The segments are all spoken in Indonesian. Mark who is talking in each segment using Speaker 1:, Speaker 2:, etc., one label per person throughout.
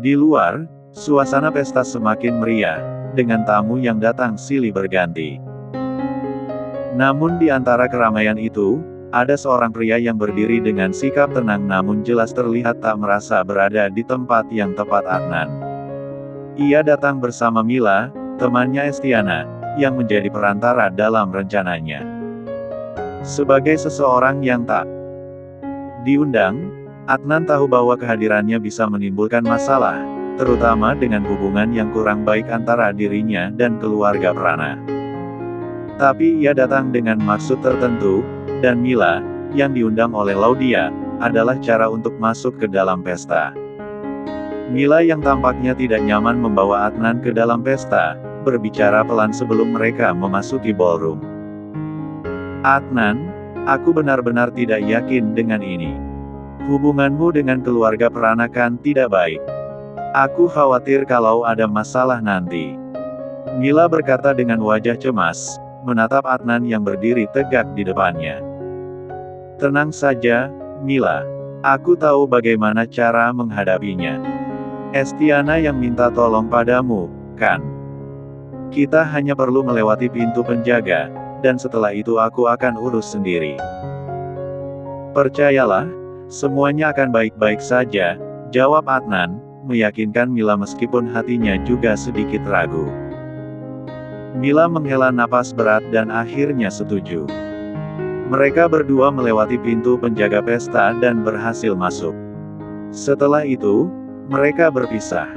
Speaker 1: Di luar, suasana pesta semakin meriah, dengan tamu yang datang silih berganti. Namun di antara keramaian itu, ada seorang pria yang berdiri dengan sikap tenang namun jelas terlihat tak merasa berada di tempat yang tepat. Adnan. Ia datang bersama Mila, temannya Estiana, yang menjadi perantara dalam rencananya. Sebagai seseorang yang tak diundang, Adnan tahu bahwa kehadirannya bisa menimbulkan masalah, terutama dengan hubungan yang kurang baik antara dirinya dan keluarga Prana. Tapi ia datang dengan maksud tertentu, dan Mila, yang diundang oleh Laudia, adalah cara untuk masuk ke dalam pesta. Mila yang tampaknya tidak nyaman membawa Adnan ke dalam pesta, berbicara pelan sebelum mereka memasuki ballroom. Adnan, aku benar-benar tidak yakin dengan ini. Hubunganmu dengan keluarga Prana kan tidak baik. Aku khawatir kalau ada masalah nanti. Mila berkata dengan wajah cemas, menatap Adnan yang berdiri tegak di depannya. Tenang saja, Mila. Aku tahu bagaimana cara menghadapinya. Estiana yang minta tolong padamu, kan? Kita hanya perlu melewati pintu penjaga, dan setelah itu aku akan urus sendiri. Percayalah, semuanya akan baik-baik saja, jawab Adnan, meyakinkan Mila meskipun hatinya juga sedikit ragu. Mila menghela napas berat dan akhirnya setuju. Mereka berdua melewati pintu penjaga pesta dan berhasil masuk. Setelah itu, mereka berpisah.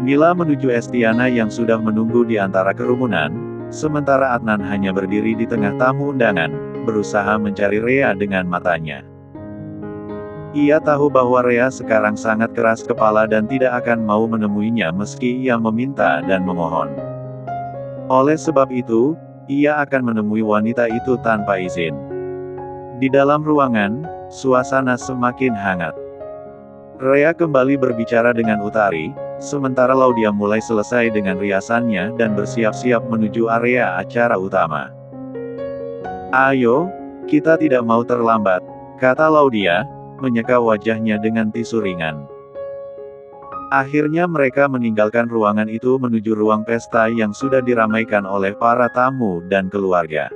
Speaker 1: Mila menuju Estiana yang sudah menunggu di antara kerumunan, sementara Adnan hanya berdiri di tengah tamu undangan, berusaha mencari Rea dengan matanya. Ia tahu bahwa Rea sekarang sangat keras kepala dan tidak akan mau menemuinya meski ia meminta dan memohon. Oleh sebab itu, ia akan menemui wanita itu tanpa izin. Di dalam ruangan, suasana semakin hangat. Rea kembali berbicara dengan Utari, sementara Laudia mulai selesai dengan riasannya dan bersiap-siap menuju area acara utama. Ayo, kita tidak mau terlambat, kata Laudia, menyeka wajahnya dengan tisu ringan. Akhirnya mereka meninggalkan ruangan itu menuju ruang pesta yang sudah diramaikan oleh para tamu dan keluarga.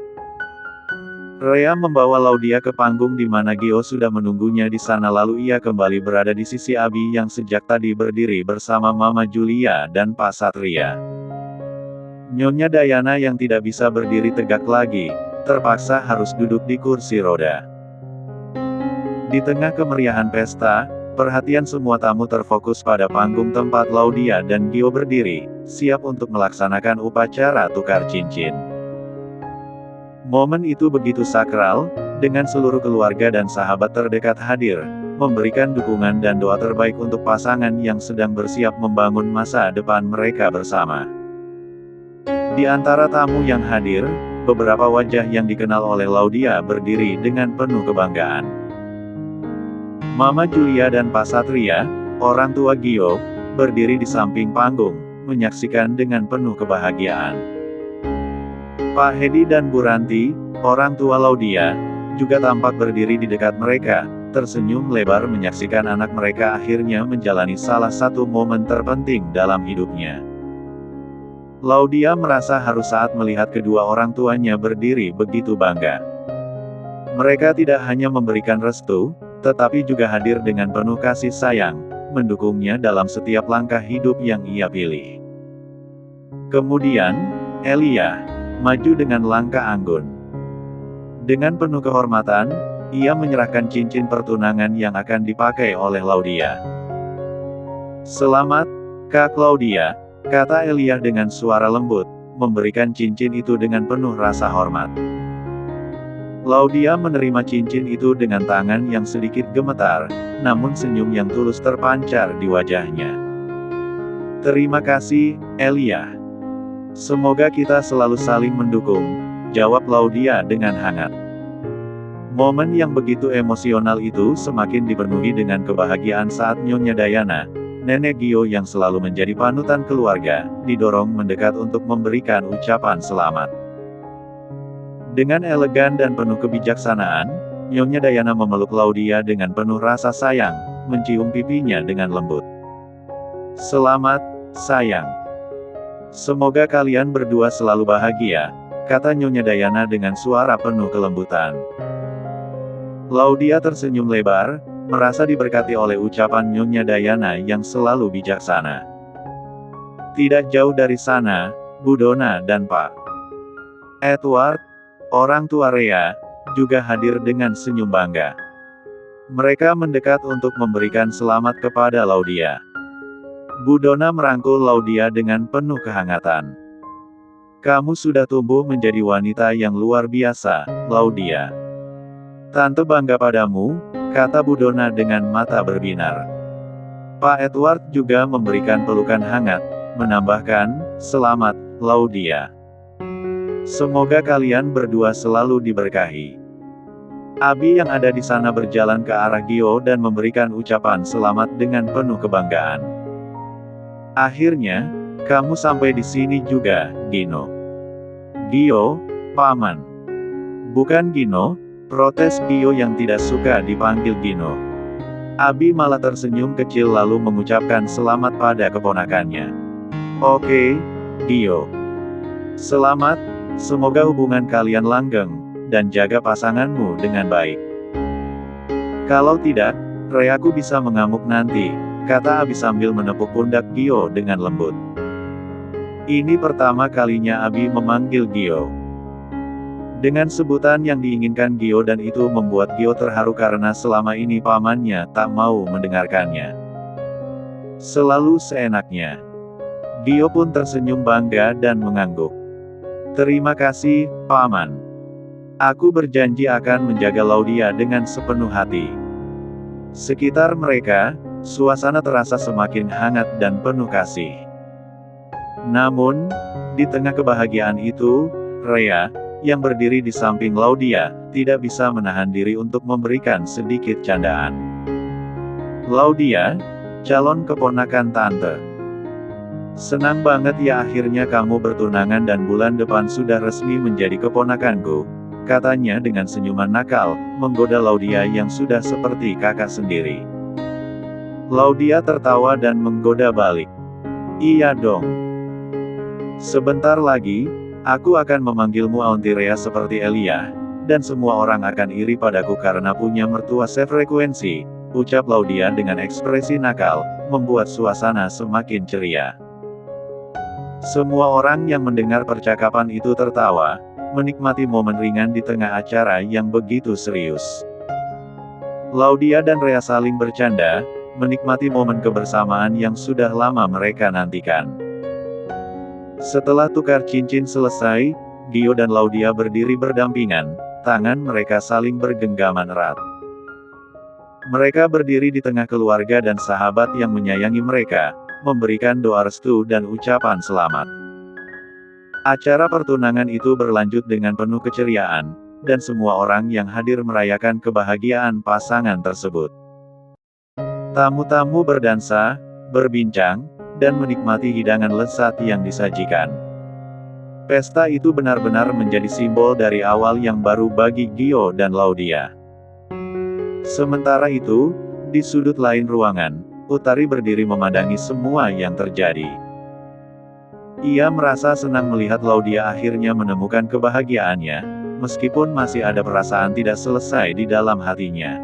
Speaker 1: Rea membawa Laudia ke panggung di mana Gio sudah menunggunya di sana lalu ia kembali berada di sisi Abi yang sejak tadi berdiri bersama Mama Julia dan Pak Satria. Nyonya Dayana yang tidak bisa berdiri tegak lagi, terpaksa harus duduk di kursi roda. Di tengah kemeriahan pesta, perhatian semua tamu terfokus pada panggung tempat Laudia dan Gio berdiri, siap untuk melaksanakan upacara tukar cincin. Momen itu begitu sakral, dengan seluruh keluarga dan sahabat terdekat hadir, memberikan dukungan dan doa terbaik untuk pasangan yang sedang bersiap membangun masa depan mereka bersama. Di antara tamu yang hadir, beberapa wajah yang dikenal oleh Laudia berdiri dengan penuh kebanggaan. Mama Julia dan Pak Satria, orang tua Gio, berdiri di samping panggung, menyaksikan dengan penuh kebahagiaan. Pak Hedi dan Bu Ranti, orang tua Laudia, juga tampak berdiri di dekat mereka, tersenyum lebar menyaksikan anak mereka akhirnya menjalani salah satu momen terpenting dalam hidupnya. Laudia merasa haru saat melihat kedua orang tuanya berdiri begitu bangga. Mereka tidak hanya memberikan restu, tetapi juga hadir dengan penuh kasih sayang, mendukungnya dalam setiap langkah hidup yang ia pilih. Kemudian, Elia maju dengan langkah anggun. Dengan penuh kehormatan, ia menyerahkan cincin pertunangan yang akan dipakai oleh Laudia. Selamat, Kak Laudia, kata Elia dengan suara lembut, memberikan cincin itu dengan penuh rasa hormat. Laudia menerima cincin itu dengan tangan yang sedikit gemetar, namun senyum yang tulus terpancar di wajahnya. Terima kasih, Elia. Semoga kita selalu saling mendukung, jawab Laudia dengan hangat. Momen yang begitu emosional itu semakin dipenuhi dengan kebahagiaan saat Nyonya Dayana, nenek Gio yang selalu menjadi panutan keluarga, didorong mendekat untuk memberikan ucapan selamat. Dengan elegan dan penuh kebijaksanaan, Nyonya Dayana memeluk Laudia dengan penuh rasa sayang, mencium pipinya dengan lembut. Selamat, sayang. Semoga kalian berdua selalu bahagia, kata Nyonya Diana dengan suara penuh kelembutan. Laudia tersenyum lebar, merasa diberkati oleh ucapan Nyonya Diana yang selalu bijaksana. Tidak jauh dari sana, Bu Donna dan Pak Edward, orang tua Rhea, juga hadir dengan senyum bangga. Mereka mendekat untuk memberikan selamat kepada Laudia. Bu Donna merangkul Laudia dengan penuh kehangatan. Kamu sudah tumbuh menjadi wanita yang luar biasa, Laudia. Tante bangga padamu, kata Bu Donna dengan mata berbinar. Pak Edward juga memberikan pelukan hangat, menambahkan, selamat, Laudia. Semoga kalian berdua selalu diberkahi. Abi yang ada di sana berjalan ke arah Gio dan memberikan ucapan selamat dengan penuh kebanggaan. Akhirnya, kamu sampai di sini juga, Gino. Gio, Paman. Bukan Gino, protes Gio yang tidak suka dipanggil Gino. Abi malah tersenyum kecil lalu mengucapkan selamat pada keponakannya. Oke, Gio. Selamat, semoga hubungan kalian langgeng, dan jaga pasanganmu dengan baik. Kalau tidak, Rheaku bisa mengamuk nanti, kata Abi sambil menepuk pundak Gio dengan lembut. Ini pertama kalinya Abi memanggil Gio dengan sebutan yang diinginkan Gio dan itu membuat Gio terharu karena selama ini pamannya tak mau mendengarkannya. Selalu seenaknya. Gio pun tersenyum bangga dan mengangguk. Terima kasih, Paman. Aku berjanji akan menjaga Laudia dengan sepenuh hati. Sekitar mereka, suasana terasa semakin hangat dan penuh kasih. Namun, di tengah kebahagiaan itu, Rhea, yang berdiri di samping Laudia, tidak bisa menahan diri untuk memberikan sedikit candaan. Laudia, calon keponakan tante. Senang banget ya akhirnya kamu bertunangan dan bulan depan sudah resmi menjadi keponakanku, katanya dengan senyuman nakal, menggoda Laudia yang sudah seperti kakak sendiri. Laudia tertawa dan menggoda balik. Iya dong. Sebentar lagi, aku akan memanggilmu Aunty Rhea seperti Elia, dan semua orang akan iri padaku karena punya mertua sefrekuensi, ucap Laudia dengan ekspresi nakal, membuat suasana semakin ceria. Semua orang yang mendengar percakapan itu tertawa, menikmati momen ringan di tengah acara yang begitu serius. Laudia dan Rhea saling bercanda, menikmati momen kebersamaan yang sudah lama mereka nantikan. Setelah tukar cincin selesai, Gio dan Laudia berdiri berdampingan, tangan mereka saling bergenggaman erat. Mereka berdiri di tengah keluarga dan sahabat yang menyayangi mereka, memberikan doa restu dan ucapan selamat. Acara pertunangan itu berlanjut dengan penuh keceriaan, dan semua orang yang hadir merayakan kebahagiaan pasangan tersebut. Tamu-tamu berdansa, berbincang, dan menikmati hidangan lezat yang disajikan. Pesta itu benar-benar menjadi simbol dari awal yang baru bagi Gio dan Laudia. Sementara itu, di sudut lain ruangan, Utari berdiri memandangi semua yang terjadi. Ia merasa senang melihat Laudia akhirnya menemukan kebahagiaannya, meskipun masih ada perasaan tidak selesai di dalam hatinya.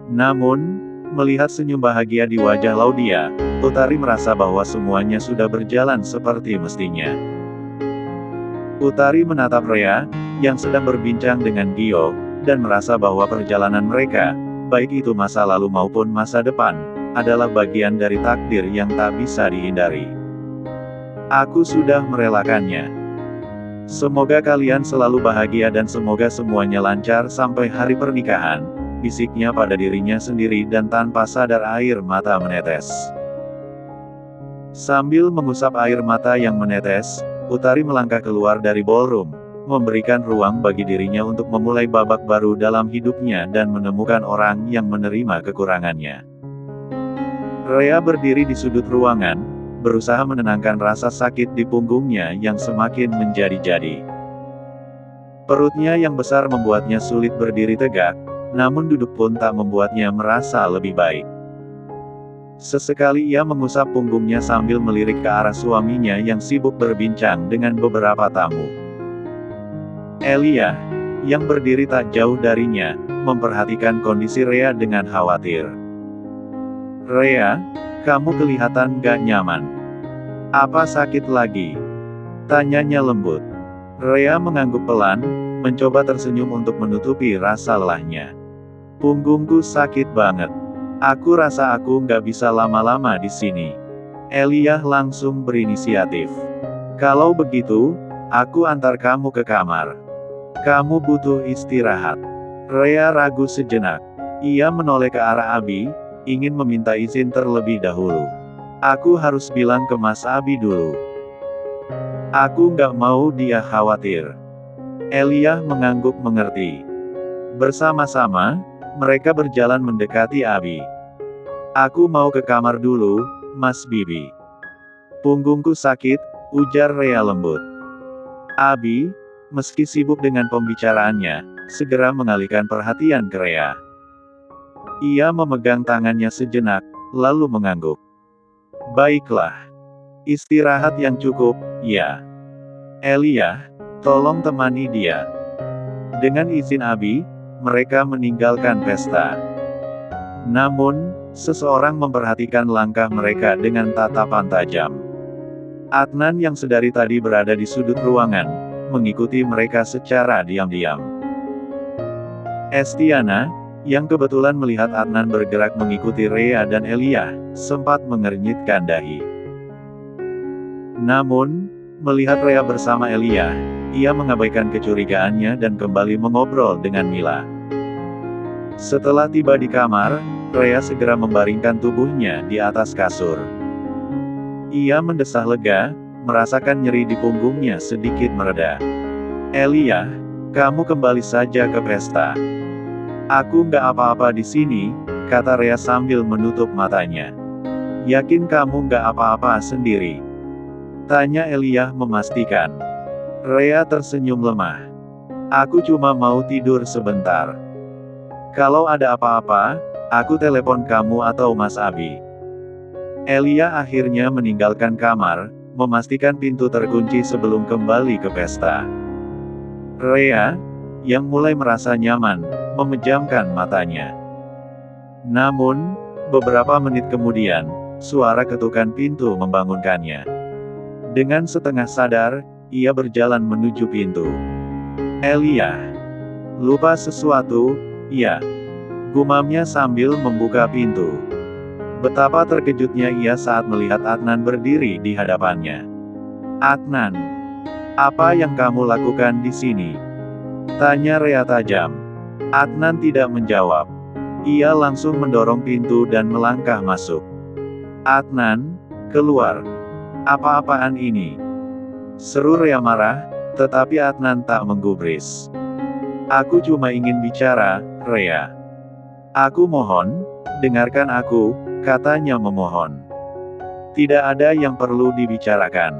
Speaker 1: Namun, melihat senyum bahagia di wajah Laudia, Utari merasa bahwa semuanya sudah berjalan seperti mestinya. Utari menatap Rhea, yang sedang berbincang dengan Gio, dan merasa bahwa perjalanan mereka, baik itu masa lalu maupun masa depan, adalah bagian dari takdir yang tak bisa dihindari. Aku sudah merelakannya. Semoga kalian selalu bahagia dan semoga semuanya lancar sampai hari pernikahan, bisiknya pada dirinya sendiri dan tanpa sadar air mata menetes. Sambil mengusap air mata yang menetes, Utari melangkah keluar dari ballroom, memberikan ruang bagi dirinya untuk memulai babak baru dalam hidupnya dan menemukan orang yang menerima kekurangannya. Rhea berdiri di sudut ruangan, berusaha menenangkan rasa sakit di punggungnya yang semakin menjadi-jadi. Perutnya yang besar membuatnya sulit berdiri tegak, namun duduk pun tak membuatnya merasa lebih baik. Sesekali ia mengusap punggungnya sambil melirik ke arah suaminya yang sibuk berbincang dengan beberapa tamu. Elia, yang berdiri tak jauh darinya, memperhatikan kondisi Rea dengan khawatir. "Rea, kamu kelihatan gak nyaman. Apa sakit lagi?" tanyanya lembut. Rea mengangguk pelan, mencoba tersenyum untuk menutupi rasa lelahnya. "Punggungku sakit banget. Aku rasa aku nggak bisa lama-lama di sini." Elia langsung berinisiatif. "Kalau begitu, aku antar kamu ke kamar. Kamu butuh istirahat." Rea ragu sejenak. Ia menoleh ke arah Abi, ingin meminta izin terlebih dahulu. "Aku harus bilang ke Mas Abi dulu. Aku nggak mau dia khawatir." Elia mengangguk mengerti. Bersama-sama, mereka berjalan mendekati Abi. "Aku mau ke kamar dulu, Mas Bibi. Punggungku sakit," ujar Rea lembut. Abi, meski sibuk dengan pembicaraannya, segera mengalihkan perhatian ke Rea. Ia memegang tangannya sejenak, lalu mengangguk. "Baiklah. Istirahat yang cukup, ya. Elia, tolong temani dia." Dengan izin Abi, mereka meninggalkan pesta. Namun, seseorang memperhatikan langkah mereka dengan tatapan tajam. Adnan yang sedari tadi berada di sudut ruangan, mengikuti mereka secara diam-diam. Estiana, yang kebetulan melihat Adnan bergerak mengikuti Rea dan Elia, sempat mengernyitkan dahi. Namun, melihat Rea bersama Elia, ia mengabaikan kecurigaannya dan kembali mengobrol dengan Mila. Setelah tiba di kamar, Rea segera membaringkan tubuhnya di atas kasur. Ia mendesah lega, merasakan nyeri di punggungnya sedikit mereda. "Elia, kamu kembali saja ke pesta. Aku nggak apa-apa di sini," kata Rea sambil menutup matanya. "Yakin kamu nggak apa-apa sendiri?" tanya Elia memastikan. Rea tersenyum lemah. "Aku cuma mau tidur sebentar. Kalau ada apa-apa, aku telepon kamu atau Mas Abi." Elia akhirnya meninggalkan kamar, memastikan pintu terkunci sebelum kembali ke pesta. Rea, yang mulai merasa nyaman, memejamkan matanya. Namun, beberapa menit kemudian, suara ketukan pintu membangunkannya. Dengan setengah sadar, ia berjalan menuju pintu. "Elia, lupa sesuatu, ya?" gumamnya sambil membuka pintu. Betapa terkejutnya ia saat melihat Adnan berdiri di hadapannya. "Adnan, apa yang kamu lakukan di sini?" tanya Rea tajam. Adnan tidak menjawab. Ia langsung mendorong pintu dan melangkah masuk. "Adnan, keluar. Apa-apaan ini?" seru Rea marah, tetapi Adnan tak menggubris. "Aku cuma ingin bicara, Rea. Aku mohon, dengarkan aku," katanya memohon. "Tidak ada yang perlu dibicarakan.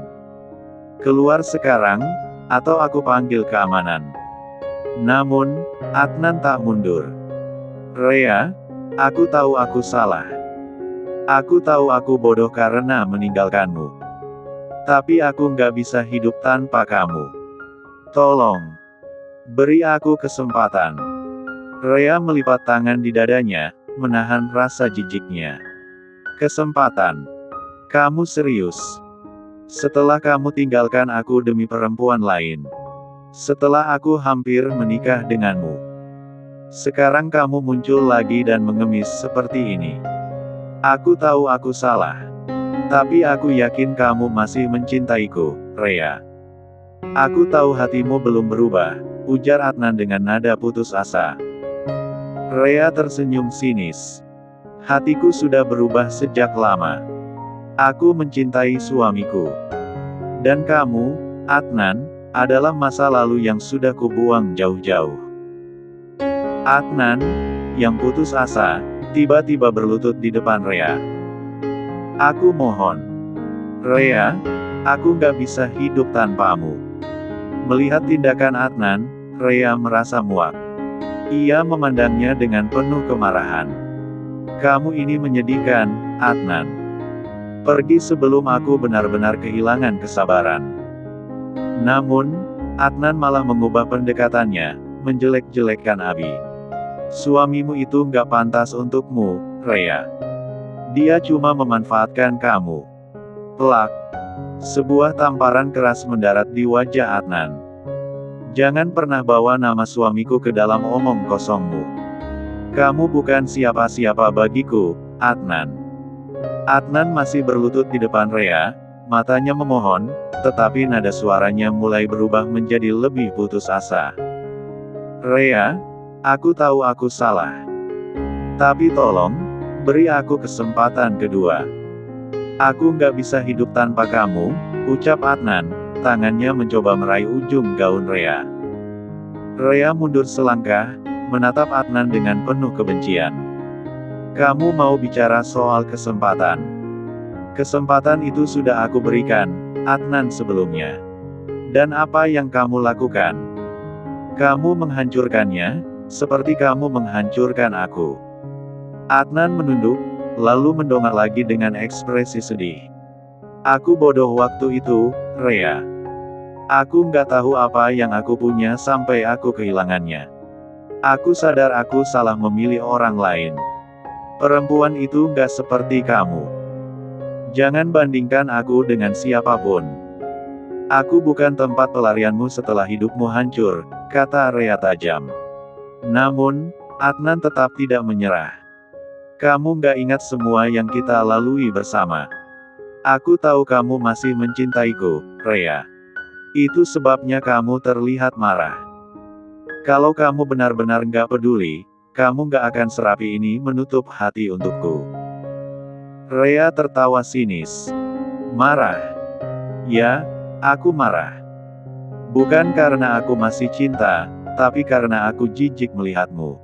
Speaker 1: Keluar sekarang, atau aku panggil keamanan." Namun, Adnan tak mundur. "Rea, aku tahu aku salah. Aku tahu aku bodoh karena meninggalkanmu. Tapi aku nggak bisa hidup tanpa kamu. Tolong, beri aku kesempatan." Rea melipat tangan di dadanya, menahan rasa jijiknya. "Kesempatan? Kamu serius? Setelah kamu tinggalkan aku demi perempuan lain? Setelah aku hampir menikah denganmu? Sekarang kamu muncul lagi dan mengemis seperti ini. Aku tahu aku salah. Tapi aku yakin kamu masih mencintaiku, Rea. Aku tahu hatimu belum berubah," ujar Adnan dengan nada putus asa. Rea tersenyum sinis. "Hatiku sudah berubah sejak lama. Aku mencintai suamiku. Dan kamu, Adnan, adalah masa lalu yang sudah kubuang jauh-jauh." Adnan, yang putus asa, tiba-tiba berlutut di depan Rea. "Aku mohon. Rea, aku nggak bisa hidup tanpamu." Melihat tindakan Adnan, Rea merasa muak. Ia memandangnya dengan penuh kemarahan. Kamu ini menyedihkan, Adnan. Pergi sebelum aku benar-benar kehilangan kesabaran. Namun, Adnan malah mengubah pendekatannya, menjelek-jelekkan Abi. Suamimu itu nggak pantas untukmu, Rea. Dia cuma memanfaatkan kamu. Plak. Sebuah tamparan keras mendarat di wajah Adnan. Jangan pernah bawa nama suamiku ke dalam omong kosongmu. Kamu bukan siapa-siapa bagiku, Adnan. Adnan masih berlutut di depan Rea, matanya memohon, tetapi nada suaranya mulai berubah menjadi lebih putus asa. Rea, aku tahu aku salah. Tapi tolong, beri aku kesempatan kedua. Aku nggak bisa hidup tanpa kamu, ucap Adnan, tangannya mencoba meraih ujung gaun Rea. Rea mundur selangkah, menatap Adnan dengan penuh kebencian. Kamu mau bicara soal kesempatan? Kesempatan itu sudah aku berikan, Adnan sebelumnya. Dan apa yang kamu lakukan? Kamu menghancurkannya, seperti kamu menghancurkan aku. Adnan menunduk, lalu mendongak lagi dengan ekspresi sedih. Aku bodoh waktu itu, Rea. Aku nggak tahu apa yang aku punya sampai aku kehilangannya. Aku sadar aku salah memilih orang lain. Perempuan itu nggak seperti kamu. Jangan bandingkan aku dengan siapapun. Aku bukan tempat pelarianmu setelah hidupmu hancur, kata Rea tajam. Namun, Adnan tetap tidak menyerah. Kamu nggak ingat semua yang kita lalui bersama. Aku tahu kamu masih mencintaiku, Rea. Itu sebabnya kamu terlihat marah. Kalau kamu benar-benar nggak peduli, kamu nggak akan serapi ini menutup hati untukku. Rea tertawa sinis. Marah? Ya, aku marah. Bukan karena aku masih cinta, tapi karena aku jijik melihatmu.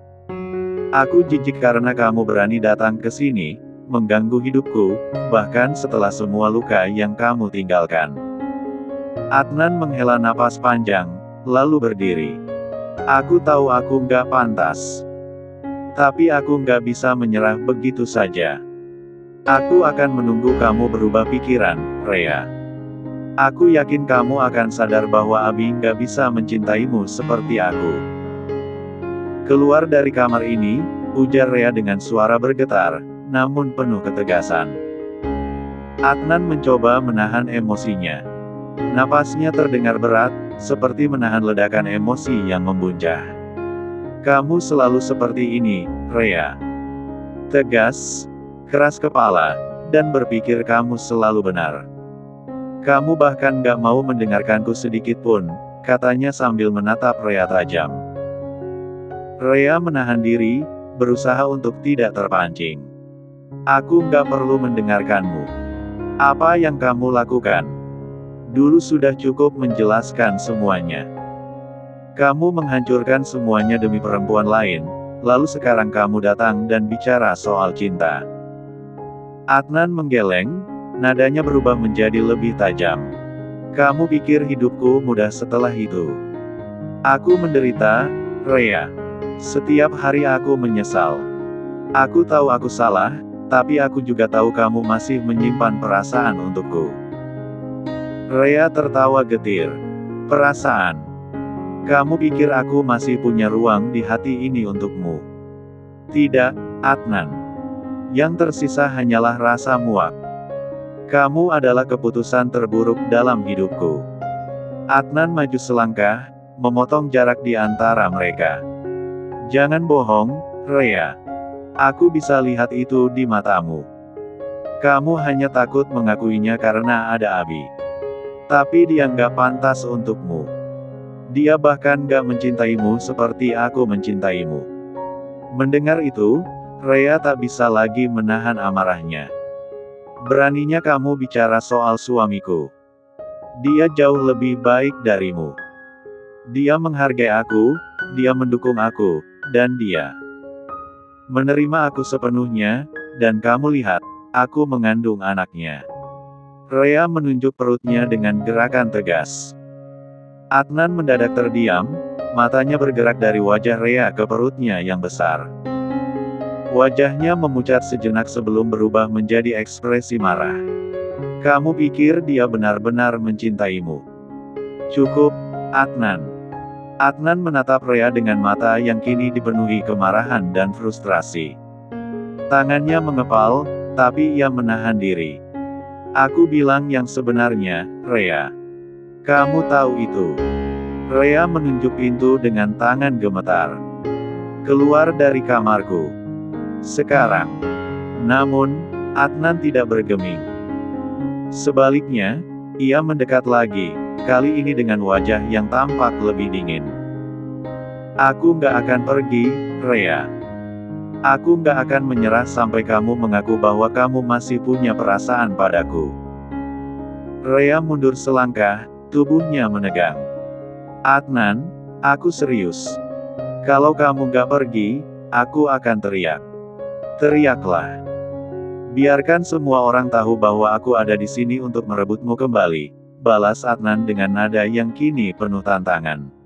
Speaker 1: Aku jijik karena kamu berani datang ke sini, mengganggu hidupku, bahkan setelah semua luka yang kamu tinggalkan. Adnan menghela napas panjang, lalu berdiri. Aku tahu aku nggak pantas. Tapi aku nggak bisa menyerah begitu saja. Aku akan menunggu kamu berubah pikiran, Rea. Aku yakin kamu akan sadar bahwa Abi nggak bisa mencintaimu seperti aku. Keluar dari kamar ini, ujar Rea dengan suara bergetar, namun penuh ketegasan. Adnan mencoba menahan emosinya. Napasnya terdengar berat, seperti menahan ledakan emosi yang membuncah. Kamu selalu seperti ini, Rea. Tegas, keras kepala, dan berpikir kamu selalu benar. Kamu bahkan gak mau mendengarkanku sedikit pun, katanya sambil menatap Rea tajam. Rea menahan diri, berusaha untuk tidak terpancing. Aku nggak perlu mendengarkanmu. Apa yang kamu lakukan? Dulu sudah cukup menjelaskan semuanya. Kamu menghancurkan semuanya demi perempuan lain, lalu sekarang kamu datang dan bicara soal cinta. Adnan menggeleng, nadanya berubah menjadi lebih tajam. Kamu pikir hidupku mudah setelah itu? Aku menderita, Rea. Setiap hari aku menyesal. Aku tahu aku salah, tapi aku juga tahu kamu masih menyimpan perasaan untukku. Rea tertawa getir. Perasaan? Kamu pikir aku masih punya ruang di hati ini untukmu? Tidak, Adnan. Yang tersisa hanyalah rasa muak. Kamu adalah keputusan terburuk dalam hidupku. Adnan maju selangkah, memotong jarak di antara mereka. Jangan bohong, Rea. Aku bisa lihat itu di matamu. Kamu hanya takut mengakuinya karena ada Abi. Tapi dia nggak pantas untukmu. Dia bahkan nggak mencintaimu seperti aku mencintaimu. Mendengar itu, Rea tak bisa lagi menahan amarahnya. Beraninya kamu bicara soal suamiku. Dia jauh lebih baik darimu. Dia menghargai aku, dia mendukung aku, dan dia menerima aku sepenuhnya, dan kamu lihat, aku mengandung anaknya. Rea menunjuk perutnya dengan gerakan tegas. Adnan mendadak terdiam, matanya bergerak dari wajah Rea ke perutnya yang besar. Wajahnya memucat sejenak sebelum berubah menjadi ekspresi marah. Kamu pikir dia benar-benar mencintaimu? Cukup, Adnan. Adnan menatap Rea dengan mata yang kini dipenuhi kemarahan dan frustrasi. Tangannya mengepal, tapi ia menahan diri. Aku bilang yang sebenarnya, Rea. Kamu tahu itu. Rea menunjuk pintu dengan tangan gemetar. Keluar dari kamarku. Sekarang. Namun, Adnan tidak bergeming. Sebaliknya, ia mendekat lagi, kali ini dengan wajah yang tampak lebih dingin. Aku nggak akan pergi, Rea. Aku nggak akan menyerah sampai kamu mengaku bahwa kamu masih punya perasaan padaku. Rea mundur selangkah, tubuhnya menegang. Adnan, aku serius. Kalau kamu nggak pergi, aku akan teriak. Teriaklah. Biarkan semua orang tahu bahwa aku ada di sini untuk merebutmu kembali, balas Adnan dengan nada yang kini penuh tantangan.